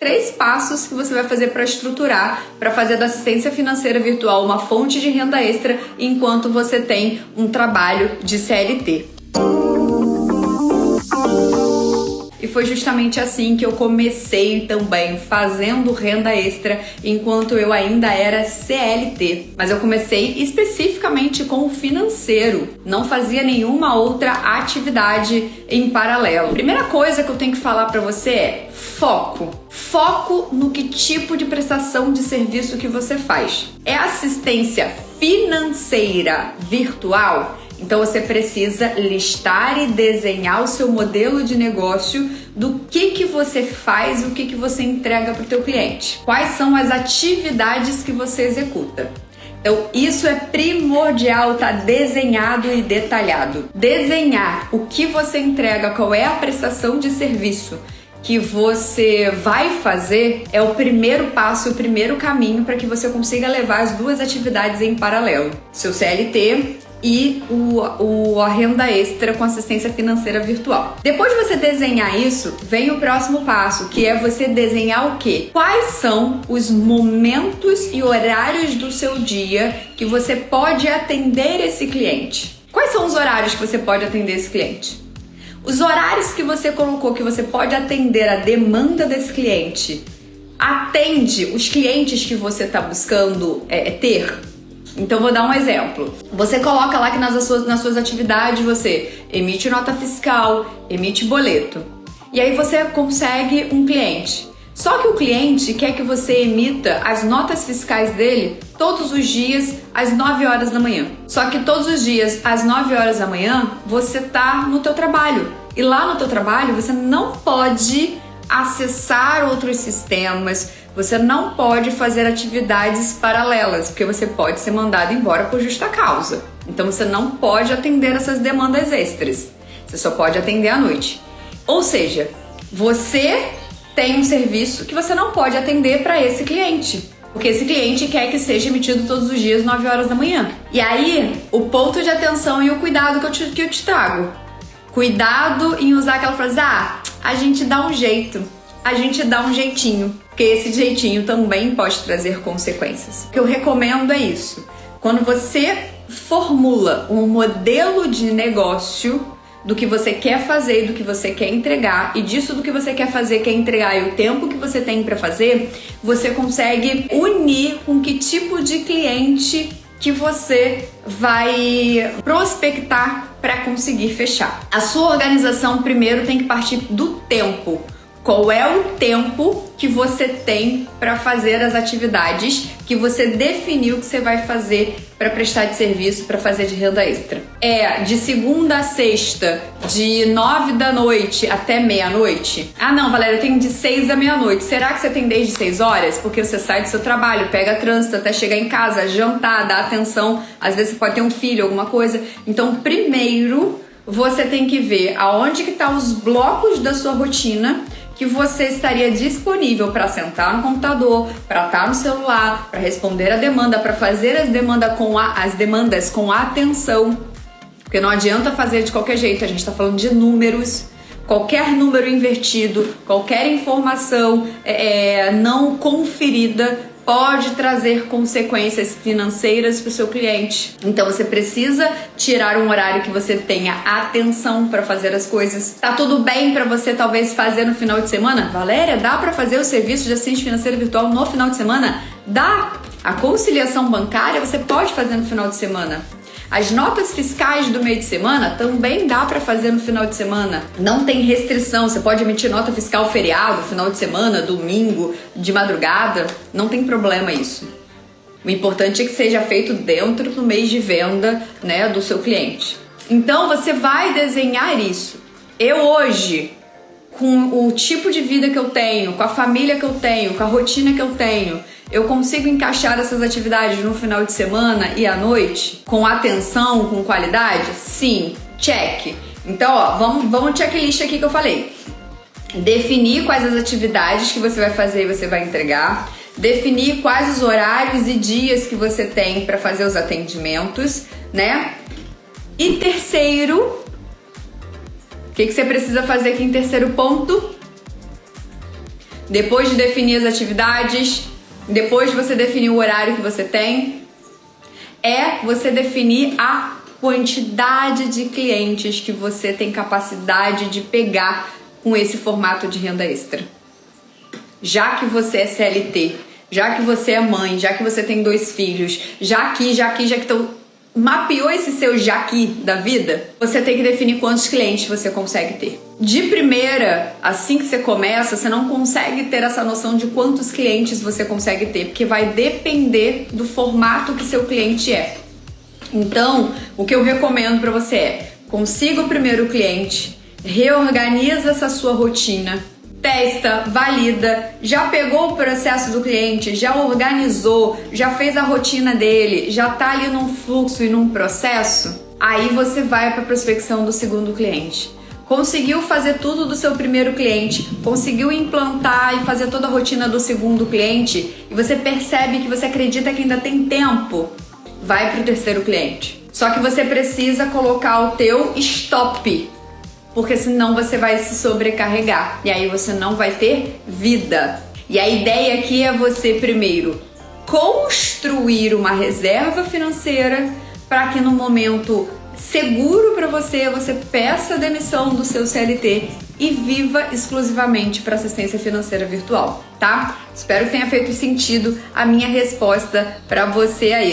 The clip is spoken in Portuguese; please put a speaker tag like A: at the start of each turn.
A: 3 passos que você vai fazer para estruturar, para fazer da assistência financeira virtual uma fonte de renda extra enquanto você tem um trabalho de CLT. E foi justamente assim que eu comecei também, fazendo renda extra enquanto eu ainda era CLT. Mas eu comecei especificamente com o financeiro, não fazia nenhuma outra atividade em paralelo. Primeira coisa que eu tenho que falar para você é foco. Foco no que tipo de prestação de serviço que você faz. É assistência financeira virtual? Então você precisa listar e desenhar o seu modelo de negócio do que você faz e o que você entrega para o teu cliente. Quais são as atividades que você executa. Então isso é primordial, tá desenhado e detalhado. Desenhar o que você entrega, qual é a prestação de serviço que você vai fazer é o primeiro passo, o primeiro caminho para que você consiga levar as 2 atividades em paralelo. Seu CLT e a renda extra com assistência financeira virtual. Depois de você desenhar isso, vem o próximo passo, que é você desenhar o quê? Quais são os momentos e horários do seu dia que você pode atender esse cliente? Quais são os horários que você pode atender esse cliente? Os horários que você colocou que você pode atender a demanda desse cliente, atende os clientes que você está buscando ter? Então vou dar um exemplo. Você coloca lá que nas suas atividades você emite nota fiscal, emite boleto. E aí você consegue um cliente. Só que o cliente quer que você emita as notas fiscais dele todos os dias às 9 horas da manhã. Só que todos os dias às 9 horas da manhã você tá no teu trabalho. E lá no teu trabalho você não pode acessar outros sistemas, você não pode fazer atividades paralelas, porque você pode ser mandado embora por justa causa. Então você não pode atender essas demandas extras, você só pode atender à noite. Ou seja, você tem um serviço que você não pode atender para esse cliente, porque esse cliente quer que seja emitido todos os dias 9 horas da manhã. E aí, o ponto de atenção e o cuidado que eu te trago. Cuidado em usar aquela frase, a gente dá um jeito, a gente dá um jeitinho, porque esse jeitinho também pode trazer consequências. O que eu recomendo é isso. Quando você formula um modelo de negócio do que você quer fazer, do que você quer entregar, e disso do que você quer fazer, quer entregar e o tempo que você tem para fazer, você consegue unir com que tipo de cliente que você vai prospectar para conseguir fechar. A sua organização primeiro tem que partir do tempo. Qual é o tempo que você tem para fazer as atividades que você definiu que você vai fazer para prestar de serviço, para fazer de renda extra? É de segunda a sexta, de 9 da noite até meia-noite? Ah não, Valéria, eu tenho de 6 à meia-noite. Será que você tem desde 6 horas? Porque você sai do seu trabalho, pega trânsito até chegar em casa, jantar, dá atenção, às vezes você pode ter um filho, alguma coisa. Então, primeiro, você tem que ver aonde que tá os blocos da sua rotina que você estaria disponível para sentar no computador, para estar no celular, para responder a demanda, para fazer as demandas com atenção. Porque não adianta fazer de qualquer jeito, a gente está falando de números. Qualquer número invertido, qualquer informação não conferida pode trazer consequências financeiras para o seu cliente. Então você precisa tirar um horário que você tenha atenção para fazer as coisas. Tá tudo bem para você talvez fazer no final de semana? Valéria, dá para fazer o serviço de assistente financeira virtual no final de semana? Dá! A conciliação bancária você pode fazer no final de semana. As notas fiscais do meio de semana também dá para fazer no final de semana. Não tem restrição, você pode emitir nota fiscal feriado, final de semana, domingo, de madrugada, não tem problema isso. O importante é que seja feito dentro do mês de venda, né, do seu cliente. Então você vai desenhar isso. Eu hoje, com o tipo de vida que eu tenho, com a família que eu tenho, com a rotina que eu tenho, eu consigo encaixar essas atividades no final de semana e à noite com atenção, com qualidade? Sim, check. Então, ó, vamos checklist aqui que eu falei. Definir quais as atividades que você vai fazer e você vai entregar. Definir quais os horários e dias que você tem para fazer os atendimentos, né? E terceiro, o que você precisa fazer aqui em terceiro ponto? depois de definir as atividades, depois de você definir o horário que você tem, é você definir a quantidade de clientes que você tem capacidade de pegar com esse formato de renda extra. Já que você é CLT, já que você é mãe, já que você tem 2 filhos, já que mapeou esse seu jaqui da vida, você tem que definir quantos clientes você consegue ter. De primeira, assim que você começa, você não consegue ter essa noção de quantos clientes você consegue ter, porque vai depender do formato que seu cliente é. Então, o que eu recomendo para você é: consiga o primeiro cliente, reorganiza essa sua rotina, testa, valida, já pegou o processo do cliente, já organizou, já fez a rotina dele, já tá ali num fluxo e num processo, aí você vai para a prospecção do segundo cliente. Conseguiu fazer tudo do seu primeiro cliente, conseguiu implantar e fazer toda a rotina do segundo cliente e você percebe que você acredita que ainda tem tempo, vai para o terceiro cliente. Só que você precisa colocar o teu stop, porque senão você vai se sobrecarregar e aí você não vai ter vida. E a ideia aqui é você primeiro construir uma reserva financeira para que no momento seguro para você, você peça a demissão do seu CLT e viva exclusivamente para assistência financeira virtual, tá? Espero que tenha feito sentido a minha resposta para você aí.